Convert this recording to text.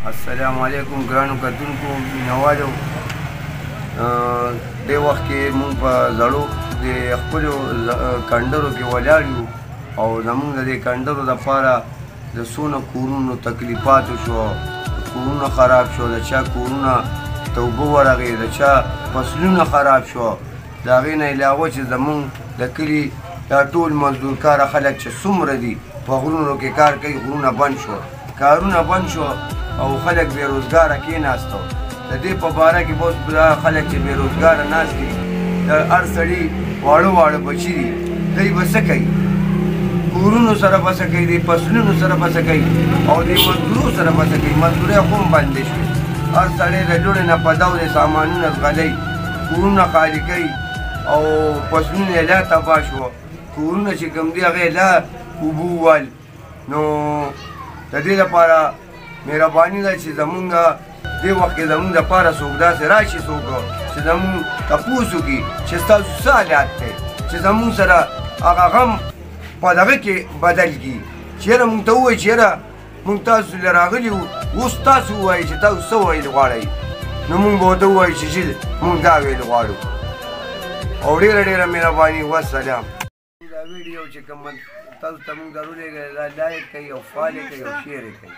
السلام علیکم ګرانو کتونکو مینوالو. دې وخت کې موږ په زړو د خپلو کنډرو کې ولاړ یو او زموږ د دې کنډرو دپاره د څونه کورونو تکلیفاتو شو، کورونه خراب شو، د چا کورونه ته اوبه ورغې، د چا فصلونه خراب شو. د هغې نه علاوه چې زموږ د کلي دا ټول مزدور کاره خلک چې څومره دي په غرونو کې کار کوي، غرونه بند شو، کارونه بند شو او خلک بېروزګاره کېناستو. د دې په باره کې بوس خلک چې بېروزګاره ناست دي، د هر سړي واړه واړه بچي دي، دوی به څه کوي؟ کورونو سره به څه کوي؟ د فصلونو سره به څه کوي؟ او د مزدورو سره به څه کوي؟ مزدورۍ خو هم بندې شوې. هر سړی د لوڼې نه په ډول سامانونه ځغلوي، کورونه خالي کوي او فصلونه یې لا تباه شوه. کورونه چې کوم دي هغه یې لا اوبه ووال. نو د دې لپاره مهرباني ده چې زمونږ دې وخت کې زمونږ دپاره څوک داسې راشي، څوک چې زمونږ تپوس وکړي چې ستاسو څه حالات دی، چې زمونږ سره هغه غم په دغه کې بدل کړي. چې یاره مونږ ته ووایي چې یاره مونږ تاسو له راغلي وو، اوس تاسو ووایئ چې تاسو څه ویل غواړئ. نو مونږ به ورته ووایو چې مونږ دا ویل غواړو. او ډېره ډېره مهرباني. والسلام. دا ویډیو چې کوم تاسو ته مونږ درولېږی دا لایک کوئ او فالو کوئ او شیر یې کوئ.